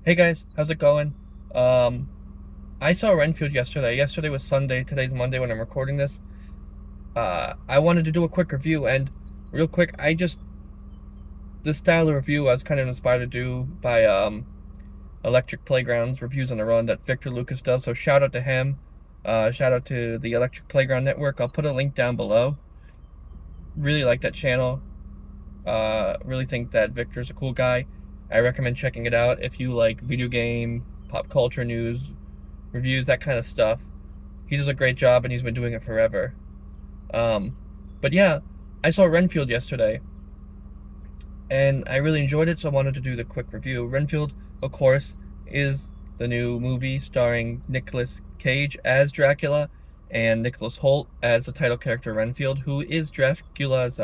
Hey guys, how's it going? Um, I saw Renfield yesterday. Yesterday was Sunday. Today's Monday when I'm recording this. I wanted to do a quick review, and real quick, this style of review I was kind of inspired to do by Electric Playground's Reviews on the Run that Victor Lukas does. So shout out to him. Shout out to the Electric Playground Network. I'll put a link down below. Really like that channel. Really think that Victor's a cool guy. I recommend checking it out if you like video game, pop culture news, reviews, that kind of stuff. He does a great job and he's been doing it forever. Um, but yeah, I saw Renfield yesterday and I really enjoyed it, so I wanted to do the quick review. Renfield, of course, is the new movie starring Nicolas Cage as Dracula and Nicholas Hoult as the title character Renfield, who is Dracula's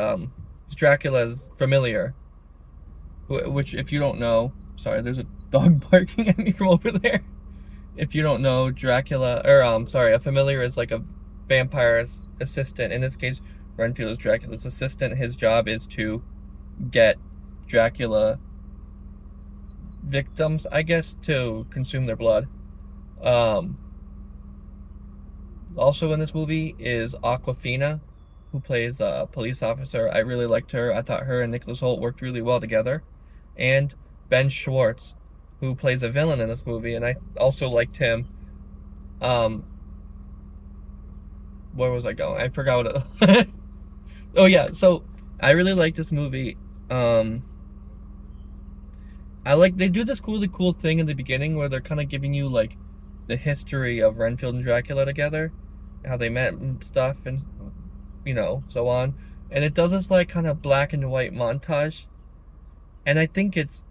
familiar. Which, if you don't know, sorry, there's a dog barking at me from over there. If you don't know, a familiar is like a vampire's assistant. In this case, Renfield is Dracula's assistant. His job is to get Dracula victims, I guess, to consume their blood. Um, Also in this movie is Awkwafina, who plays a police officer. I really liked her. I thought her and Nicholas Hoult worked really well together. And Ben Schwartz, who plays a villain in this movie, and I also liked him. Um, where was I going? I forgot what it Oh yeah, so I really like this movie. Um, they do this really cool thing in the beginning where they're kind of giving you like the history of Renfield and Dracula together, how they met and stuff, and so on. And it does this like kind of black and white montage, and I think it's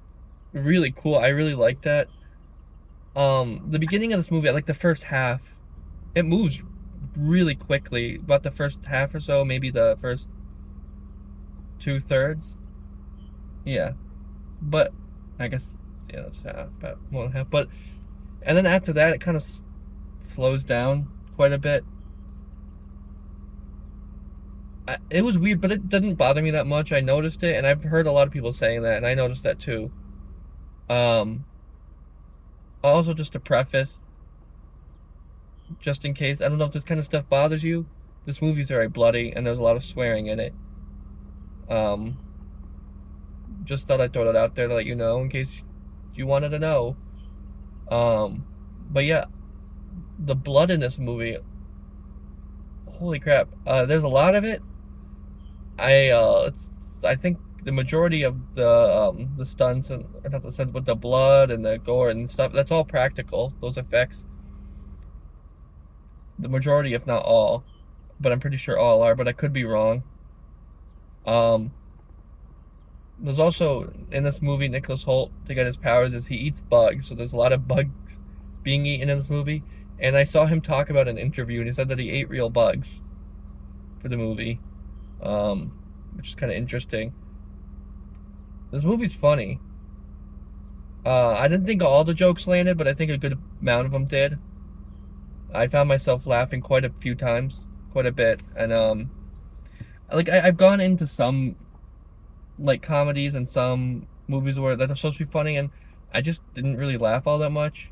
really cool. I really like that. The beginning of this movie, like the first half, it moves really quickly. About the first half or so, maybe the first 2/3. Yeah, but I guess that's half, about 1.5. But and then after that, it kind of slows down quite a bit. It was weird, but it didn't bother me that much. I noticed it, and I've heard a lot of people saying that, and I noticed that too. Um, Also, just to preface, just in case, I don't know if this kind of stuff bothers you. This movie's very bloody, and there's a lot of swearing in it. Um, just thought I'd throw that out there to let you know in case you wanted to know. But yeah, the blood in this movie, holy crap! There's a lot of it. I think the majority of the stunts, and not the stunts, but the blood and the gore and stuff, that's all practical. Those effects, the majority, if not all, but I'm pretty sure all are. But I could be wrong. Um, there's also in this movie, Nicholas Hoult, to get his powers, is he eats bugs. So there's a lot of bugs being eaten in this movie. And I saw him talk about an interview, and he said that he ate real bugs for the movie, which is kind of interesting. This movie's funny. I didn't think all the jokes landed, but I think a good amount of them did. I found myself laughing quite a few times, quite a bit, and I've gone into some like comedies and some movies that are supposed to be funny, and I just didn't really laugh all that much.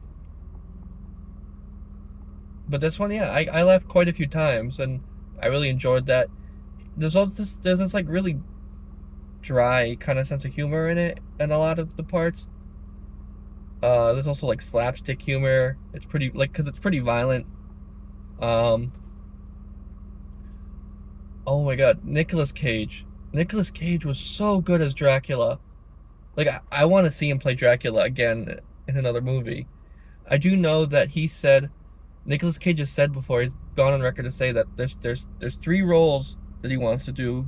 But this one, yeah, I laughed quite a few times, and I really enjoyed that. There's this like really dry kind of sense of humor in it, and a lot of the parts. There's also like slapstick humor. It's pretty because it's pretty violent. Um, oh my God, Nicolas Cage. Nicolas Cage was so good as Dracula. Like I want to see him play Dracula again in another movie. I do know that Nicolas Cage has said before, he's gone on record to say that there's three roles that he wants to do.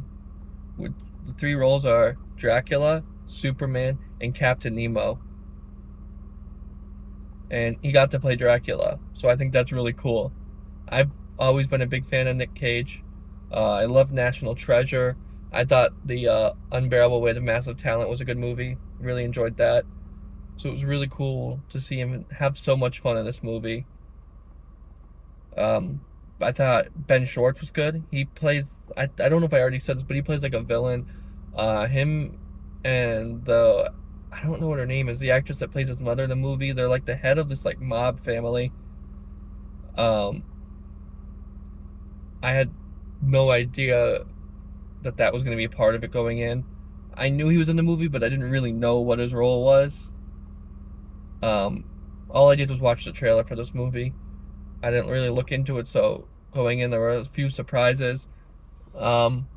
The three roles are Dracula, Superman, and Captain Nemo. And he got to play Dracula, so I think that's really cool. I've always been a big fan of Nick Cage. I love National Treasure. I thought the Unbearable Weight of Massive Talent was a good movie. Really enjoyed that. So it was really cool to see him have so much fun in this movie. I thought Ben Schwartz was good. He plays, I don't know if I already said this, but he plays like a villain. Him and the I don't know what her name is. The actress that plays his mother in the movie. They're like the head of this like mob family. Um, I had no idea that that was going to be a part of it going in. I knew he was in the movie, but I didn't really know what his role was. Um, all I did was watch the trailer for this movie. I didn't really look into it, so going in there were a few surprises. Um,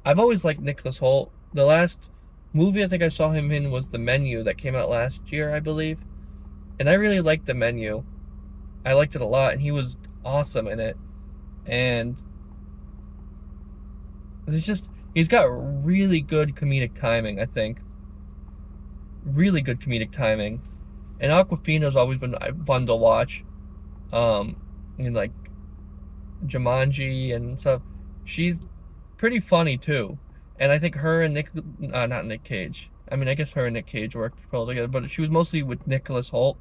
I've always liked Nicholas Hoult. The last movie I think I saw him in was The Menu that came out last year, I believe. And I really liked The Menu. I liked it a lot, and he was awesome in it. And it's just, he's got really good comedic timing, I think. Really good comedic timing. And Awkwafina's always been fun to watch. In like Jumanji and stuff. She's pretty funny too. And I think her and not Nick Cage. I mean, I guess her and Nick Cage worked well together, but she was mostly with Nicholas Hoult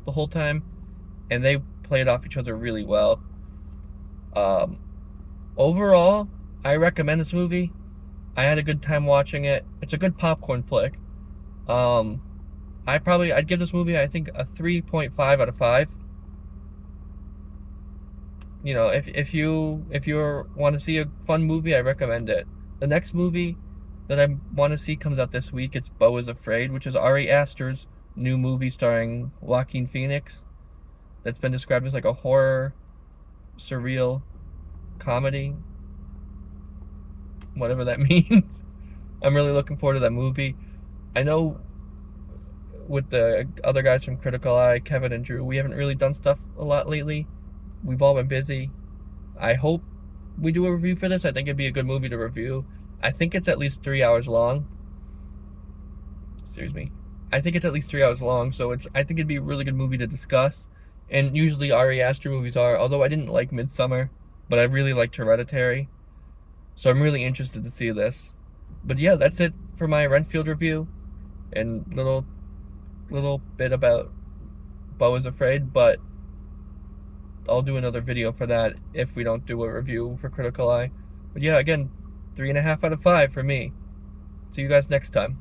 the whole time, and they played off each other really well. Um, Overall, I recommend this movie. I had a good time watching it. It's a good popcorn flick. Um, I'd give this movie, I think, a 3.5 out of 5. You know, if you want to see a fun movie, I recommend it. The next movie that I want to see comes out this week. It's Beau is Afraid, which is Ari Aster's new movie starring Joaquin Phoenix. That's been described as like a horror, surreal comedy, whatever that means. I'm really looking forward to that movie. I know with the other guys from Critical Eye, Kevin and Drew, we haven't really done stuff a lot lately. We've all been busy. I hope we do a review for this. I think it'd be a good movie to review. I think it's at least 3 hours long. Excuse me. I think it's at least 3 hours long, so I think it'd be a really good movie to discuss. And usually Ari Aster movies are, although I didn't like Midsummer, but I really liked Hereditary. So I'm really interested to see this. But yeah, that's it for my Renfield review and little bit about Beau is Afraid, but I'll do another video for that if we don't do a review for Critical Eye. But yeah, again, 3.5 out of 5 for me. See you guys next time.